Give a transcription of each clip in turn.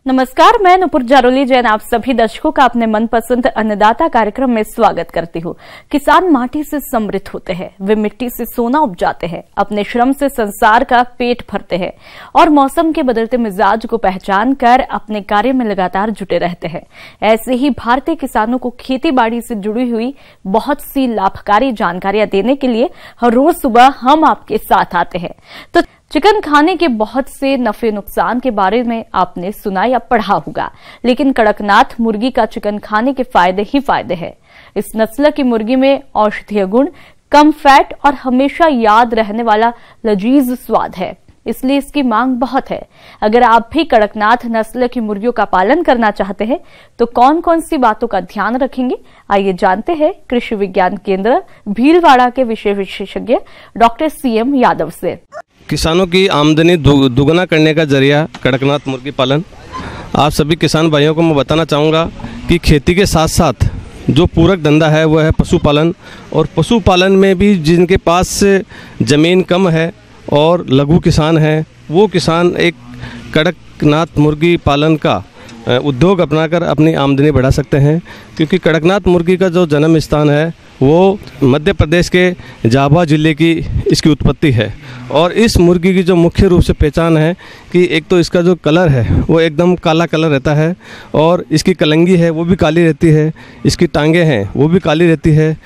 नमस्कार, मैं नुपुर जारोली जैन आप सभी दर्शकों का अपने मनपसंद अन्नदाता कार्यक्रम में स्वागत करती हूँ। किसान माटी से समृद्ध होते हैं, वे मिट्टी से सोना उपजाते हैं, अपने श्रम से संसार का पेट भरते हैं और मौसम के बदलते मिजाज को पहचान कर अपने कार्य में लगातार जुटे रहते हैं। ऐसे ही भारतीय किसानों को खेती बाड़ी से जुड़ी हुई बहुत सी लाभकारी जानकारियां देने के लिए हर रोज सुबह हम आपके साथ आते हैं। तो चिकन खाने के बहुत से नफे नुकसान के बारे में आपने सुना या पढ़ा होगा, लेकिन कड़कनाथ मुर्गी का चिकन खाने के फायदे ही फायदे हैं। इस नस्ल की मुर्गी में औषधीय गुण, कम फैट और हमेशा याद रहने वाला लजीज स्वाद है, इसलिए इसकी मांग बहुत है। अगर आप भी कड़कनाथ नस्ल की मुर्गियों का पालन करना चाहते हैं तो कौन कौन सी बातों का ध्यान रखेंगे, आइए जानते हैं कृषि विज्ञान केंद्र भीलवाड़ा के विषय विशेषज्ञ डॉक्टर CM यादव से। किसानों की आमदनी दुगना करने का जरिया कड़कनाथ मुर्गी पालन। आप सभी किसान भाइयों को मैं बताना चाहूँगा कि खेती के साथ साथ जो पूरक धंधा है वह है पशुपालन। और पशुपालन में भी जिनके पास ज़मीन कम है और लघु किसान हैं, वो किसान एक कड़कनाथ मुर्गी पालन का उद्योग अपनाकर अपनी आमदनी बढ़ा सकते हैं। क्योंकि कड़कनाथ मुर्गी का जो जन्म स्थान है वो मध्य प्रदेश के झाबुआ ज़िले की इसकी उत्पत्ति है। और इस मुर्गी की जो मुख्य रूप से पहचान है कि एक तो इसका जो कलर है वो एकदम काला कलर रहता है और इसकी कलंगी है वो भी काली रहती है, इसकी टांगें हैं वो भी काली रहती है,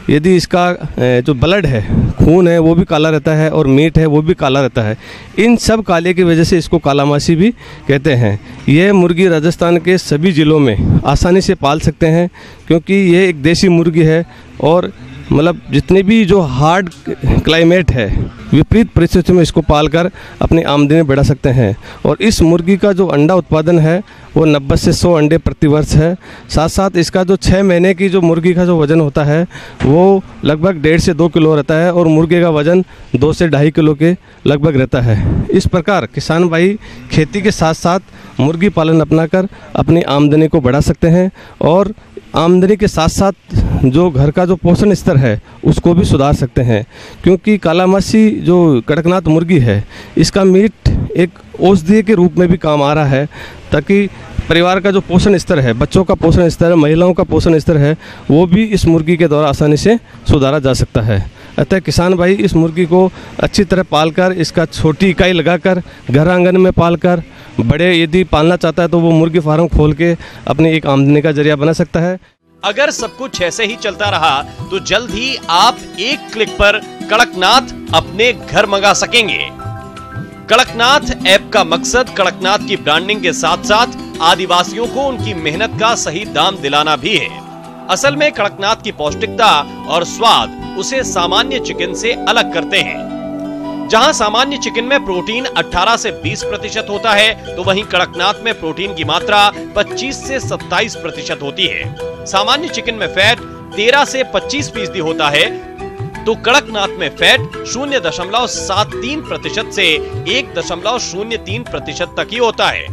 यदि इसका जो ब्लड है, खून है, वो भी काला रहता है और मीट है वो भी काला रहता है। इन सब काले की वजह से इसको कालामासी भी कहते हैं। यह मुर्गी राजस्थान के सभी ज़िलों में आसानी से पाल सकते हैं क्योंकि ये एक देसी मुर्गी है और मतलब जितने भी जो हार्ड क्लाइमेट है, विपरीत परिस्थितियों में इसको पालकर अपनी आमदनी बढ़ा सकते हैं। और इस मुर्गी का जो अंडा उत्पादन है वो 90 से 100 अंडे प्रति वर्ष है। साथ साथ इसका जो 6 महीने की जो मुर्गी का जो वज़न होता है वो लगभग 1.5 से 2 किलो रहता है और मुर्गे का वज़न 2 से 2.5 किलो के लगभग रहता है। इस प्रकार किसान भाई खेती के साथ साथ मुर्गी पालन अपनाकर अपनी आमदनी को बढ़ा सकते हैं और आमदनी के साथ साथ जो घर का जो पोषण स्तर है उसको भी सुधार सकते हैं। क्योंकि कालामासी जो कड़कनाथ मुर्गी है इसका मीट एक औषधि के रूप में भी काम आ रहा है ताकि परिवार का जो पोषण स्तर है, बच्चों का पोषण स्तर है, महिलाओं का पोषण स्तर है, वो भी इस मुर्गी के द्वारा आसानी से सुधारा जा सकता है। अतः किसान भाई इस मुर्गी को अच्छी तरह पालकर, इसका छोटी इकाई लगाकर, घर आंगन में पालकर, बड़े यदि पालना चाहता है तो वो मुर्गी फार्म खोल के अपनी एक आमदनी का जरिया बना सकता है। अगर सब कुछ ऐसे ही चलता रहा तो जल्द ही आप एक क्लिक पर कड़कनाथ अपने घर मंगा सकेंगे। कड़कनाथ ऐप का मकसद कड़कनाथ की ब्रांडिंग के साथ साथ आदिवासियों को उनकी मेहनत का सही दाम दिलाना भी है। असल में कड़कनाथ की पौष्टिकता और स्वाद उसे सामान्य चिकन से अलग करते हैं। जहां सामान्य चिकन में प्रोटीन 18 से 20% होता है तो वहीं कड़कनाथ में प्रोटीन की मात्रा 25 से 27% होती है। सामान्य चिकन में फैट 13 से 25% होता है तो कड़कनाथ में फैट 0.73% से 1.03% तक ही होता है।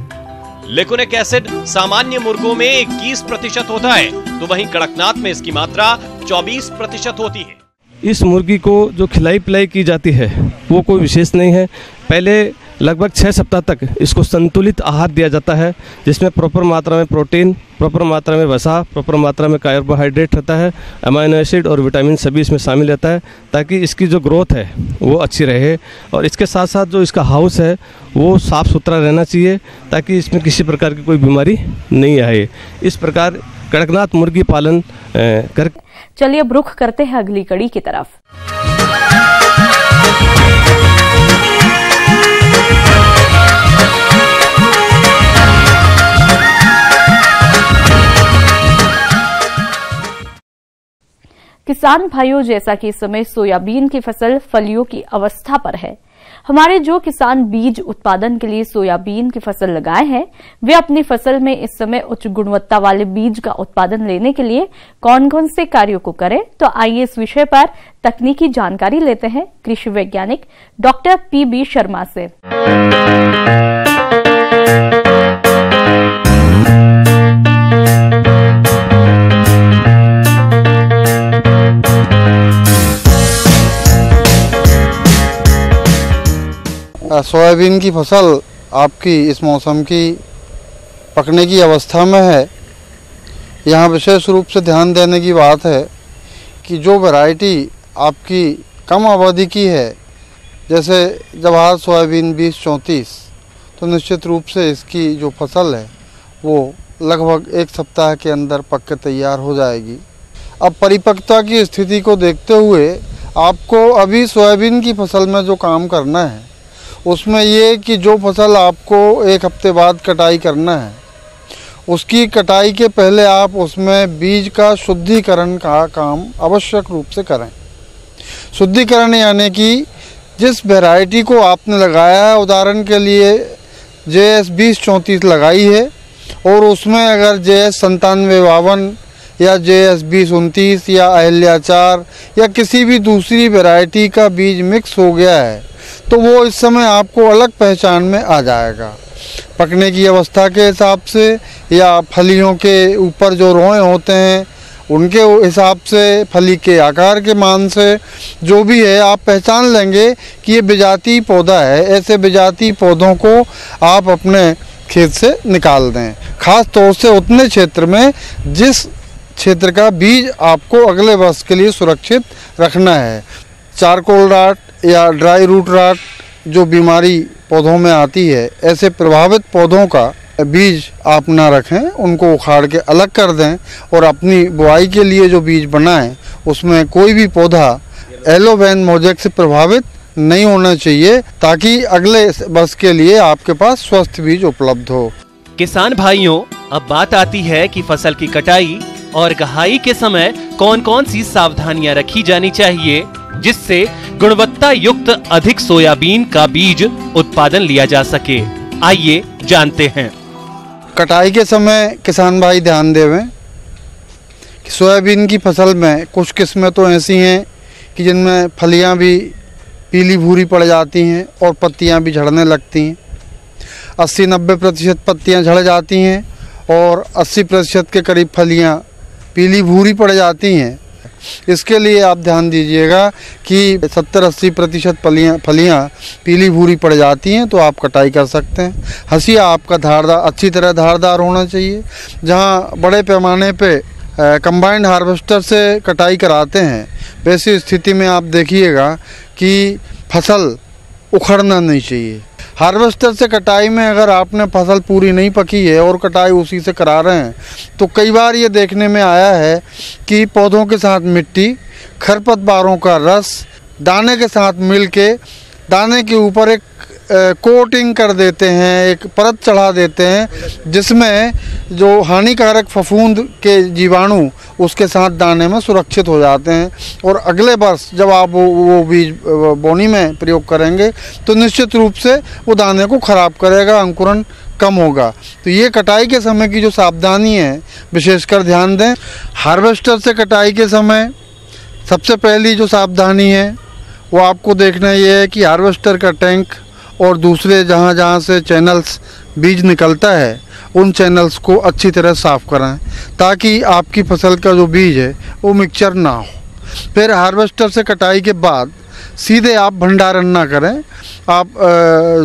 लिकोनिक एसिड सामान्य मुर्गों में 21% होता है तो वहीं कड़कनाथ में इसकी मात्रा 24% होती है। इस मुर्गी को जो खिलाई पिलाई की जाती है वो कोई विशेष नहीं है। पहले लगभग 6 सप्ताह तक इसको संतुलित आहार दिया जाता है जिसमें प्रॉपर मात्रा में प्रोटीन, प्रॉपर मात्रा में वसा, प्रॉपर मात्रा में कार्बोहाइड्रेट रहता है, अमीनो एसिड और विटामिन सभी इसमें शामिल रहता है ताकि इसकी जो ग्रोथ है वो अच्छी रहे। और इसके साथ साथ जो इसका हाउस है वो साफ़ सुथरा रहना चाहिए ताकि इसमें किसी प्रकार की कोई बीमारी नहीं आए। इस प्रकार कड़कनाथ मुर्गी पालन कर। चलिए अब रुख करते हैं अगली कड़ी की तरफ। किसान भाइयों, जैसा कि इस समय सोयाबीन की फसल फलियों की अवस्था पर है, हमारे जो किसान बीज उत्पादन के लिए सोयाबीन की फसल लगाए हैं वे अपनी फसल में इस समय उच्च गुणवत्ता वाले बीज का उत्पादन लेने के लिए कौन कौन से कार्यों को करें, तो आइए इस विषय पर तकनीकी जानकारी लेते हैं कृषि वैज्ञानिक डॉक्टर PB शर्मा से। सोयाबीन की फसल आपकी इस मौसम की पकने की अवस्था में है। यहाँ विशेष रूप से ध्यान देने की बात है कि जो वैरायटी आपकी कम अवधि की है, जैसे जवाहर सोयाबीन 2034, तो निश्चित रूप से इसकी जो फसल है वो लगभग 1 सप्ताह के अंदर पक के तैयार हो जाएगी। अब परिपक्वता की स्थिति को देखते हुए आपको अभी सोयाबीन की फसल में जो काम करना है उसमें ये कि जो फसल आपको 1 हफ्ते बाद कटाई करना है, उसकी कटाई के पहले आप उसमें बीज का शुद्धिकरण का काम आवश्यक रूप से करें। शुद्धिकरण यानी कि जिस वैरायटी को आपने लगाया है, उदाहरण के लिए JS 2034 लगाई है और उसमें अगर JS 9752 या JS 2029 या अहिल्याचार या किसी भी दूसरी वैरायटी का बीज मिक्स हो गया है तो वो इस समय आपको अलग पहचान में आ जाएगा। पकने की अवस्था के हिसाब से या फलियों के ऊपर जो रोए होते हैं उनके हिसाब से, फली के आकार के मान से, जो भी है आप पहचान लेंगे कि ये विजातीय पौधा है। ऐसे विजातीय पौधों को आप अपने खेत से निकाल दें, खास तौर से उतने क्षेत्र में जिस क्षेत्र का बीज आपको अगले वर्ष के लिए सुरक्षित रखना है। चारकोल राट या ड्राई रूट राट जो बीमारी पौधों में आती है, ऐसे प्रभावित पौधों का बीज आप ना रखें, उनको उखाड़ के अलग कर दें और अपनी बुआई के लिए जो बीज बनाएं उसमें कोई भी पौधा एलोवेन मोजेक से प्रभावित नहीं होना चाहिए, ताकि अगले वर्ष के लिए आपके पास स्वस्थ बीज उपलब्ध हो। किसान भाइयों, अब बात आती है कि फसल की कटाई और गहाई के समय कौन कौन सी सावधानियां रखी जानी चाहिए जिससे गुणवत्ता युक्त अधिक सोयाबीन का बीज उत्पादन लिया जा सके। आइए जानते हैं। कटाई के समय किसान भाई ध्यान देवें कि सोयाबीन की फसल में कुछ किस्में तो ऐसी हैं कि जिनमें फलियां भी पीली भूरी पड़ जाती हैं और पत्तियां भी झड़ने लगती हैं। 80-90% पत्तियां झड़ जाती हैं और 80% के करीब फलियां पीली भूरी पड़ जाती हैं। इसके लिए आप ध्यान दीजिएगा कि 70-80% फलियां पीली भूरी पड़ जाती हैं तो आप कटाई कर सकते हैं। हंसिया आपका धारदार, अच्छी तरह धारदार होना चाहिए। जहां बड़े पैमाने पे कंबाइंड हार्वेस्टर से कटाई कराते हैं, वैसी स्थिति में आप देखिएगा कि फसल उखड़ना नहीं चाहिए। हार्वेस्टर से कटाई में अगर आपने फसल पूरी नहीं पकी है और कटाई उसी से करा रहे हैं तो कई बार ये देखने में आया है कि पौधों के साथ मिट्टी, खरपतवारों का रस दाने के साथ मिलके दाने के ऊपर एक कोटिंग कर देते हैं, एक परत चढ़ा देते हैं, जिसमें जो हानिकारक फफूंद के जीवाणु उसके साथ दाने में सुरक्षित हो जाते हैं। और अगले वर्ष जब आप वो बीज बोनी में प्रयोग करेंगे तो निश्चित रूप से वो दाने को ख़राब करेगा, अंकुरन कम होगा। तो ये कटाई के समय की जो सावधानी है विशेषकर ध्यान दें। हार्वेस्टर से कटाई के समय सबसे पहली जो सावधानी है वो आपको देखना ये है कि हार्वेस्टर का टैंक और दूसरे जहाँ से चैनल्स बीज निकलता है उन चैनल्स को अच्छी तरह साफ़ कराएं ताकि आपकी फसल का जो बीज है वो मिक्सचर ना हो। फिर हार्वेस्टर से कटाई के बाद सीधे आप भंडारण ना करें। आप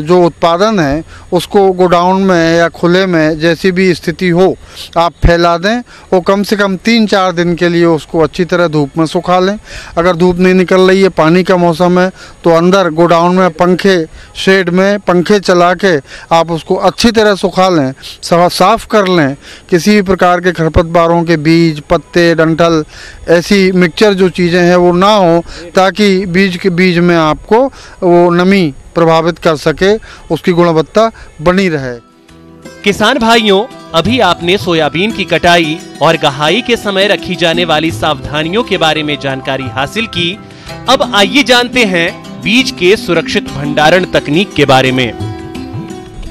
जो उत्पादन है उसको गोडाउन में या खुले में जैसी भी स्थिति हो आप फैला दें और कम से कम 3-4 दिन के लिए उसको अच्छी तरह धूप में सुखा लें। अगर धूप नहीं निकल रही है, पानी का मौसम है, तो अंदर गोडाउन में पंखे, शेड में पंखे चला के आप उसको अच्छी तरह सुखा लें, साफ़ कर लें। किसी भी प्रकार के खरपतवारों के बीज, पत्ते, डंठल, ऐसी मिक्सचर जो चीज़ें हैं वो ना हो, ताकि बीज में आपको वो नमी प्रभावित कर सके, उसकी गुणवत्ता बनी रहे। किसान भाइयों, अभी आपने सोयाबीन की कटाई और गहाई के समय रखी जाने वाली सावधानियों के बारे में जानकारी हासिल की। अब आइए जानते हैं बीज के सुरक्षित भंडारण तकनीक के बारे में।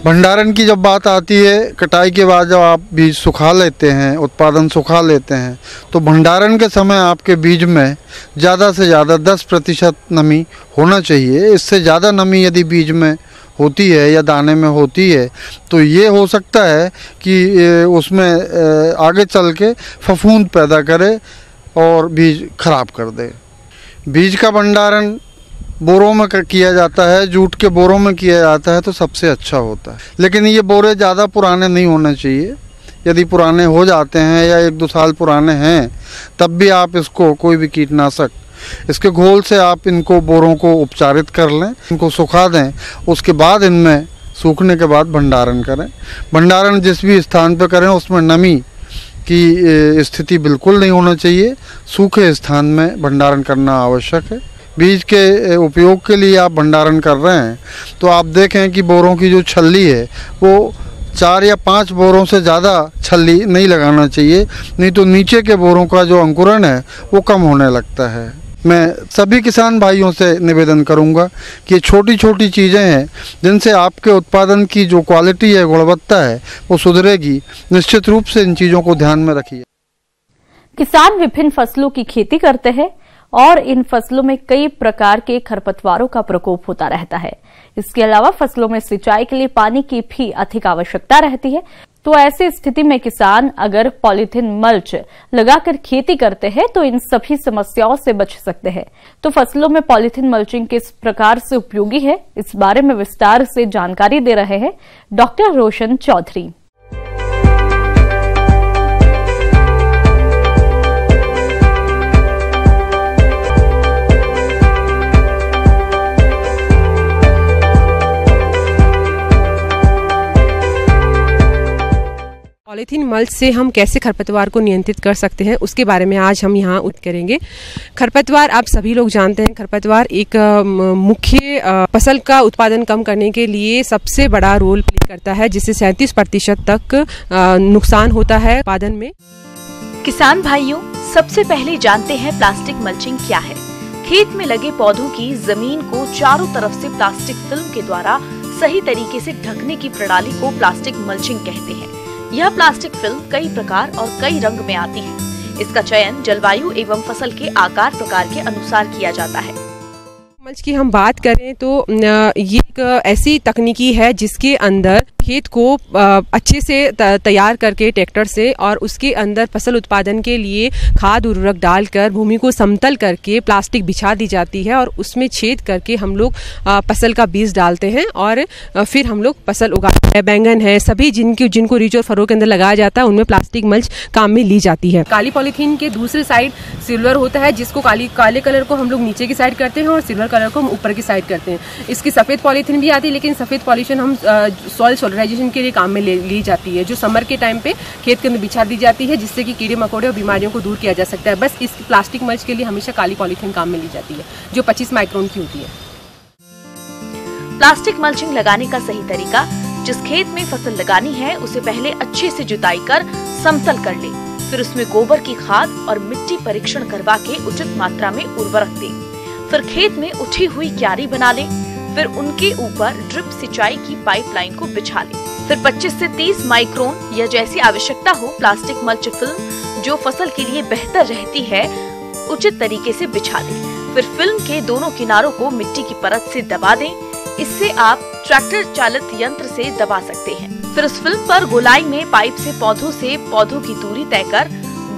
भंडारण की जब बात आती है, कटाई के बाद जब आप बीज सुखा लेते हैं, उत्पादन सुखा लेते हैं, तो भंडारण के समय आपके बीज में ज़्यादा से ज़्यादा 10% नमी होना चाहिए। इससे ज़्यादा नमी यदि बीज में होती है या दाने में होती है तो ये हो सकता है कि उसमें आगे चल के फफूंद पैदा करे और बीज खराब कर दे। बीज का भंडारण बोरों में किया जाता है, जूट के बोरों में किया जाता है तो सबसे अच्छा होता है। लेकिन ये बोरे ज़्यादा पुराने नहीं होने चाहिए। यदि पुराने हो जाते हैं या 1-2 साल पुराने हैं तब भी आप इसको कोई भी कीटनाशक इसके घोल से आप इनको बोरों को उपचारित कर लें, इनको सुखा दें, उसके बाद इनमें सूखने के बाद भंडारण करें। भंडारण जिस भी स्थान पर करें उसमें नमी की स्थिति बिल्कुल नहीं होना चाहिए। सूखे स्थान में भंडारण करना आवश्यक है। बीज के उपयोग के लिए आप भंडारण कर रहे हैं तो आप देखें कि बोरों की जो छल्ली है वो 4 या 5 बोरों से ज़्यादा छल्ली नहीं लगाना चाहिए, नहीं तो नीचे के बोरों का जो अंकुरण है वो कम होने लगता है। मैं सभी किसान भाइयों से निवेदन करूंगा कि ये छोटी छोटी चीज़ें हैं जिनसे आपके उत्पादन की जो क्वालिटी है, गुणवत्ता है, वो सुधरेगी। निश्चित रूप से इन चीज़ों को ध्यान में रखिए। किसान विभिन्न फसलों की खेती करते हैं और इन फसलों में कई प्रकार के खरपतवारों का प्रकोप होता रहता है। इसके अलावा फसलों में सिंचाई के लिए पानी की भी अधिक आवश्यकता रहती है। तो ऐसी स्थिति में किसान अगर पॉलीथीन मल्च लगाकर खेती करते हैं तो इन सभी समस्याओं से बच सकते हैं। तो फसलों में पॉलीथीन मल्चिंग किस प्रकार से उपयोगी है, इस बारे में विस्तार से जानकारी दे रहे हैं डॉक्टर रोशन चौधरी। पॉलीथीन मल्च से हम कैसे खरपतवार को नियंत्रित कर सकते हैं उसके बारे में आज हम यहाँ करेंगे। खरपतवार आप सभी लोग जानते हैं, खरपतवार एक मुख्य फसल का उत्पादन कम करने के लिए सबसे बड़ा रोल प्ले करता है, जिससे 37% तक नुकसान होता है उत्पादन में। किसान भाइयों, सबसे पहले जानते हैं प्लास्टिक मल्चिंग क्या है। खेत में लगे पौधों की जमीन को चारों तरफ से प्लास्टिक फिल्म के द्वारा सही तरीके से ढकने की प्रणाली को प्लास्टिक मल्चिंग कहते हैं। यह प्लास्टिक फिल्म कई प्रकार और कई रंग में आती है। इसका चयन जलवायु एवं फसल के आकार प्रकार के अनुसार किया जाता है। मल्च की हम बात करें तो ये एक ऐसी तकनीकी है जिसके अंदर खेत को अच्छे से तैयार करके ट्रैक्टर से और उसके अंदर फसल उत्पादन के लिए खाद उर्वरक डालकर भूमि को समतल करके प्लास्टिक बिछा दी जाती है और उसमें छेद करके हम लोग फसल का बीज डालते हैं और फिर हम लोग फसल उगाते हैं। बैंगन है, सभी जिनको रीच और फरो के अंदर लगाया जाता है उनमें प्लास्टिक मल्च काम में ली जाती है। काली पॉलीथीन के दूसरी साइड सिल्वर होता है, जिसको काले कलर को हम लोग नीचे की साइड करते हैं और सिल्वर कलर को हम ऊपर की साइड करते हैं। इसकी सफ़ेद पॉलीथीन भी आती है, लेकिन सफ़ेद पॉलीथीन हम सॉइल सोलराइजेशन के लिए काम में ली जाती है, जो समर के टाइम पे खेत के अंदर बिछा दी जाती है, जिससे कि कीड़े मकोड़े और बीमारियों को दूर किया जा सकता है। बस इस प्लास्टिक मल्च के लिए हमेशा काली पॉलीथीन काम में ली जाती है, जो 25 माइक्रोन की होती है। प्लास्टिक मल्चिंग लगाने का सही तरीका, जिस खेत में फसल लगानी है उसे पहले अच्छे से जुताई कर समतल कर ले, फिर उसमें गोबर की खाद और मिट्टी परीक्षण करवा के उचित मात्रा में उर्वरक दे, फिर खेत में उठी हुई क्यारी बना ले, फिर उनके ऊपर ड्रिप सिंचाई की पाइपलाइन को बिछा ले, फिर 25 से 30 माइक्रोन या जैसी आवश्यकता हो प्लास्टिक मल्च फिल्म जो फसल के लिए बेहतर रहती है उचित तरीके से बिछा दें। फिर फिल्म के दोनों किनारों को मिट्टी की परत से दबा दें। इससे आप ट्रैक्टर चालित यंत्र से दबा सकते हैं। फिर उस फिल्म पर गोलाई में पाइप से पौधों की दूरी तय कर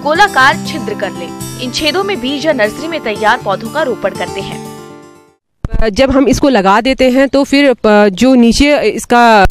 गोलाकार छिद्र कर लें। इन छेदों में बीज या नर्सरी में तैयार पौधों का रोपण करते हैं। जब हम इसको लगा देते हैं तो फिर जो नीचे इसका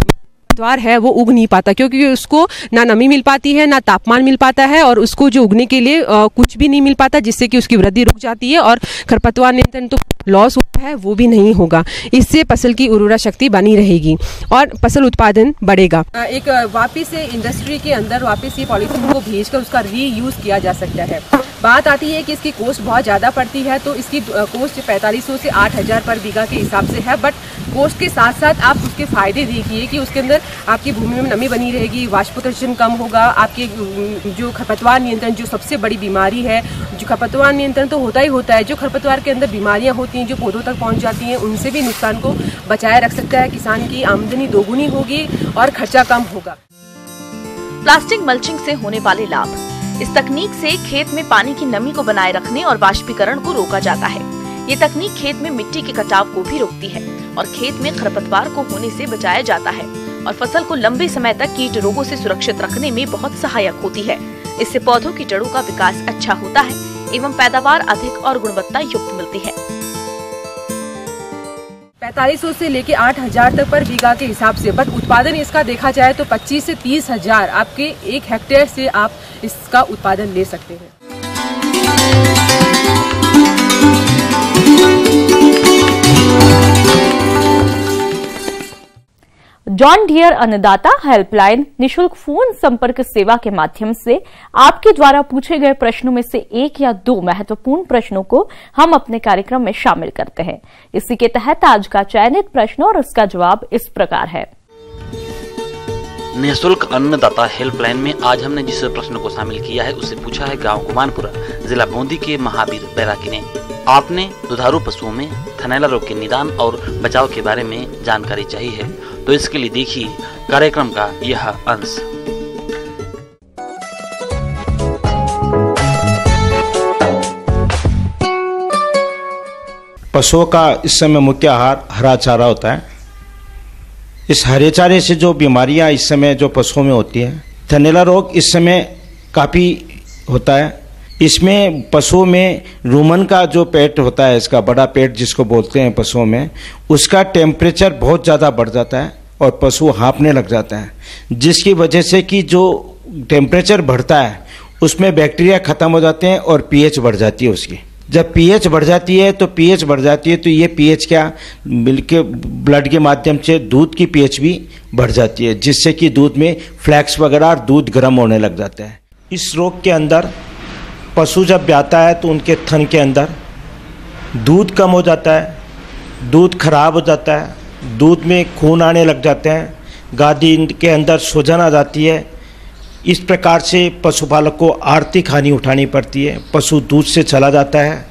खरपतवार है वो उग नहीं पाता, क्योंकि उसको ना नमी मिल पाती है ना तापमान मिल पाता है और उसको जो उगने के लिए कुछ भी नहीं मिल पाता, जिससे कि उसकी वृद्धि रुक जाती है और खरपतवार नियंत्रण तो लॉस होता है वो भी नहीं होगा। इससे फसल की उर्वरा शक्ति बनी रहेगी और फसल उत्पादन बढ़ेगा। एक वापिस से इंडस्ट्री के अंदर वापिस ये पॉलीथीन को भेजकर उसका रीयूज किया जा सकता है। बात आती है कि इसकी कॉस्ट बहुत ज़्यादा पड़ती है, तो इसकी कॉस्ट 4500 से 8000 पर बीघा के हिसाब से है। बट कॉस्ट के साथ साथ आप उसके फायदे देखिए कि उसके अंदर आपकी भूमि में नमी बनी रहेगी, वाष्पोत्सर्जन कम होगा, आपके जो खरपतवार नियंत्रण जो सबसे बड़ी बीमारी है, जो खरपतवार नियंत्रण तो होता ही होता है, जो खरपतवार के अंदर बीमारियां होती हैं जो पौधों तक पहुंच जाती हैं, उनसे भी नुकसान को बचाए रख सकता है। किसान की आमदनी दोगुनी होगी और खर्चा कम होगा। प्लास्टिक मल्चिंग से होने वाले लाभ। इस तकनीक से खेत में पानी की नमी को बनाए रखने और वाष्पीकरण को रोका जाता है। ये तकनीक खेत में मिट्टी के कटाव को भी रोकती है और खेत में खरपतवार को होने से बचाया जाता है और फसल को लंबे समय तक कीट रोगों से सुरक्षित रखने में बहुत सहायक होती है। इससे पौधों की जड़ों का विकास अच्छा होता है एवं पैदावार अधिक और गुणवत्ता युक्त मिलती है। 4500 से लेके 8000 तक पर बीघा के हिसाब से, बट उत्पादन इसका देखा जाए तो 25 से 30 हजार आपके 1 हेक्टेयर से आप इसका उत्पादन ले सकते हैं। जॉन डियर अन्नदाता हेल्पलाइन निशुल्क फोन संपर्क सेवा के माध्यम से आपके द्वारा पूछे गए प्रश्नों में से 1 या 2 महत्वपूर्ण प्रश्नों को हम अपने कार्यक्रम में शामिल करते हैं। इसी के तहत आज का चयनित प्रश्न और उसका जवाब इस प्रकार है। निःशुल्क अन्नदाता हेल्पलाइन में आज हमने जिस प्रश्न को शामिल किया है उसे पूछा है गांव गुमानपुरा, जिला बूंदी के महावीर बैरागी ने। आपने दुधारू पशुओं में थनैला रोग के निदान और बचाव के बारे में जानकारी चाहिए है, तो इसके लिए देखिए कार्यक्रम का यह अंश। पशुओं का इस समय मुख्य आहार हरा चारा होता है। इस हरे चारे से जो बीमारियां इस समय जो पशुओं में होती है, थनैला रोग इस समय काफ़ी होता है। इसमें पशुओं में रूमन का जो पेट होता है, इसका बड़ा पेट जिसको बोलते हैं पशुओं में, उसका टेम्परेचर बहुत ज़्यादा बढ़ जाता है और पशु हाँफने लग जाता है, जिसकी वजह से कि जो टेम्परेचर बढ़ता है उसमें बैक्टीरिया ख़त्म हो जाते हैं और पीएच बढ़ जाती है उसकी। जब पीएच बढ़ जाती है तो ये पीएच क्या मिलके ब्लड के माध्यम से दूध की पीएच भी बढ़ जाती है, जिससे कि दूध में फ्लैक्स वगैरह और दूध गर्म होने लग जाता है। इस रोग के अंदर पशु जब ब्याता है तो उनके थन के अंदर दूध कम हो जाता है, दूध खराब हो जाता है, दूध में खून आने लग जाते हैं, गादी के अंदर सूजन आ जाती है। इस प्रकार से पशुपालक को आर्थिक हानि उठानी पड़ती है। पशु दूध से चला जाता है,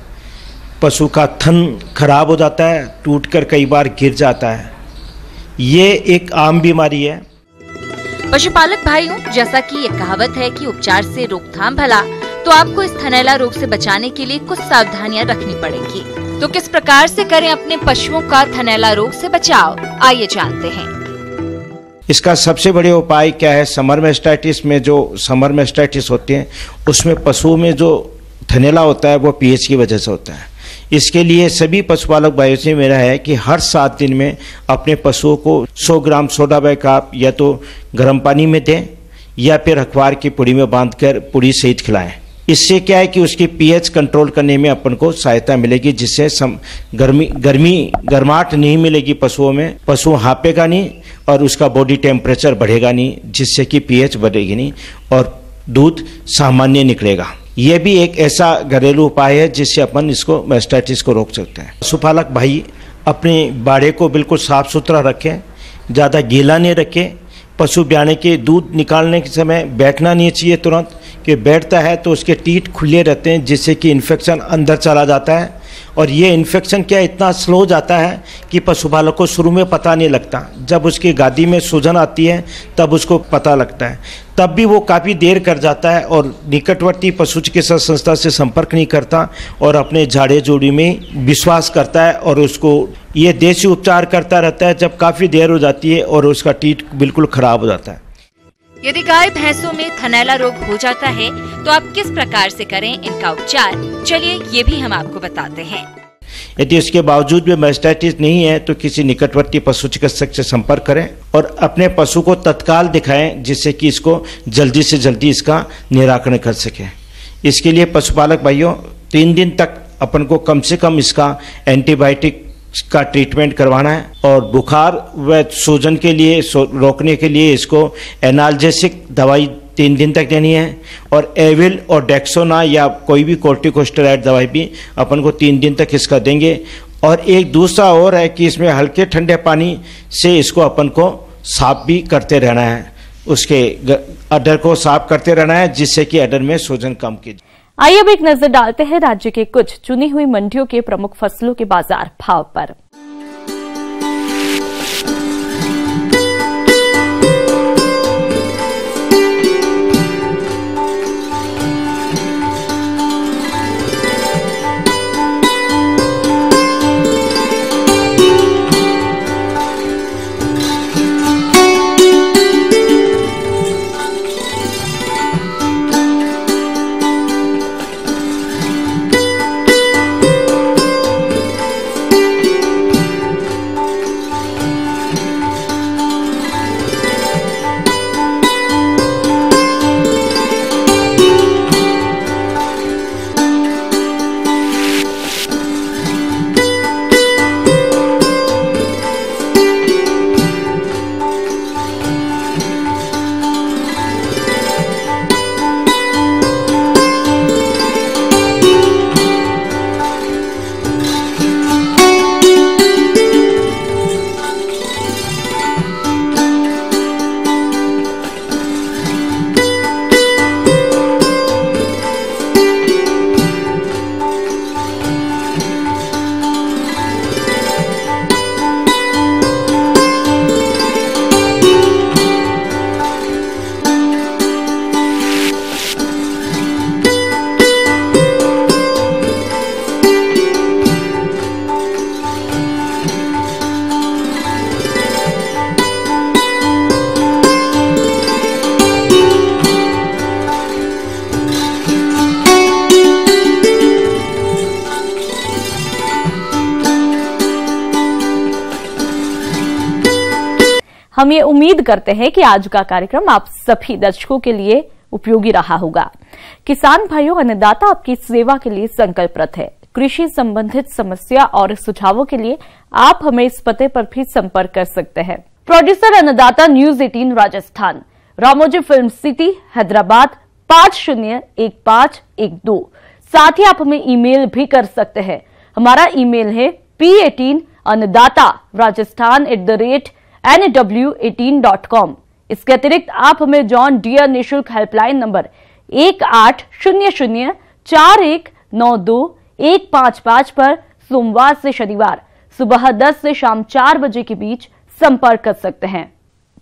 पशु का थन खराब हो जाता है, टूटकर कई बार गिर जाता है। ये एक आम बीमारी है। पशुपालक भाइयों, जैसा कि ये कहावत है कि उपचार से रोकथाम भला, तो आपको इस थनैला रोग से बचाने के लिए कुछ सावधानियां रखनी पड़ेंगी। तो किस प्रकार से करें अपने पशुओं का थनैला रोग से बचाव, आइए जानते हैं। इसका सबसे बड़े उपाय क्या है? समर मेस्टाइटिस में जो समर मेस्टाइटिस होते हैं उसमें पशुओं में जो थनैला होता है वो पीएच की वजह से होता है। इसके लिए सभी पशुपालक भाइयों से मेरा है कि हर 7 दिन में अपने पशुओं को 100 ग्राम सोडा बाइकार्ब या तो गर्म पानी में दें या फिर अखबार की पुड़ी में बांधकर पुड़ी सहित खिलाएं। इससे क्या है कि उसकी पीएच कंट्रोल करने में अपन को सहायता मिलेगी, जिससे गर्माहट नहीं मिलेगी पशुओं में, पशु हाँपेगा नहीं और उसका बॉडी टेम्परेचर बढ़ेगा नहीं, जिससे कि पीएच बढ़ेगी नहीं और दूध सामान्य निकलेगा। यह भी एक ऐसा घरेलू उपाय है जिससे अपन इसको मेस्टाइटिस को रोक सकते हैं। पशुपालक भाई अपने बाड़े को बिल्कुल साफ सुथरा रखें, ज़्यादा गीला नहीं रखें। पशु ब्याने के दूध निकालने के समय बैठना नहीं चाहिए तुरंत, कि बैठता है तो उसके टीथ खुले रहते हैं, जिससे कि इन्फेक्शन अंदर चला जाता है। और ये इन्फेक्शन क्या इतना स्लो जाता है कि पशुपालक को शुरू में पता नहीं लगता। जब उसकी गादी में सूजन आती है तब उसको पता लगता है, तब भी वो काफ़ी देर कर जाता है और निकटवर्ती पशु चिकित्सा संस्था से संपर्क नहीं करता और अपने झाड़े जोड़ी में विश्वास करता है और उसको ये देसी उपचार करता रहता है, जब काफ़ी देर हो जाती है और उसका टीथ बिल्कुल खराब हो जाता है। यदि गाय भैंसों में थनैला रोग हो जाता है तो आप किस प्रकार से करें इनका उपचार, चलिए ये भी हम आपको बताते हैं। यदि उसके बावजूद भी मेस्टाइटिस नहीं है तो किसी निकटवर्ती पशु चिकित्सक से संपर्क करें और अपने पशु को तत्काल दिखाएं, जिससे कि इसको जल्दी से जल्दी इसका निराकरण कर सकें। इसके लिए पशुपालक भाइयों 3 दिन तक अपन को कम से कम इसका एंटीबायोटिक का ट्रीटमेंट करवाना है और बुखार व सूजन के लिए रोकने के लिए इसको एनाल्जेसिक दवाई 3 दिन तक देनी है और एविल और डेक्सोना या कोई भी कोर्टिकोस्टेरॉइड दवाई भी अपन को 3 दिन तक इसका देंगे। और एक दूसरा और है कि इसमें हल्के ठंडे पानी से इसको अपन को साफ भी करते रहना है, उसके अडर को साफ करते रहना है, जिससे कि अडर में सूजन कम की। आइए अब एक नजर डालते हैं राज्य के कुछ चुनी हुई मंडियों के प्रमुख फसलों के बाजार भाव पर। हम ये उम्मीद करते हैं कि आज का कार्यक्रम आप सभी दर्शकों के लिए उपयोगी रहा होगा। किसान भाइयों, अन्नदाता आपकी सेवा के लिए संकल्परत है। कृषि संबंधित समस्या और सुझावों के लिए आप हमें इस पते पर भी संपर्क कर सकते हैं। प्रोड्यूसर अन्नदाता, news 18 Rajasthan, Ramoji film city, Hyderabad 501512। साथ ही आप हमें ईमेल भी कर सकते हैं। हमारा ईमेल है p18annadaata@nw18.com। इसके अतिरिक्त आप हमें जॉन डियर निःशुल्क हेल्पलाइन नंबर 18004192 पर सोमवार से शनिवार सुबह 10 से शाम 4 बजे के बीच संपर्क कर सकते हैं।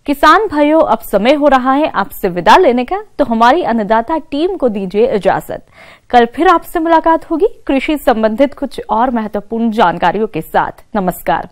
किसान भाइयों, अब समय हो रहा है आपसे विदा लेने का, तो हमारी अन्नदाता टीम को दीजिए इजाजत। कल फिर आपसे मुलाकात होगी कृषि संबंधित कुछ और महत्वपूर्ण जानकारियों के साथ। नमस्कार।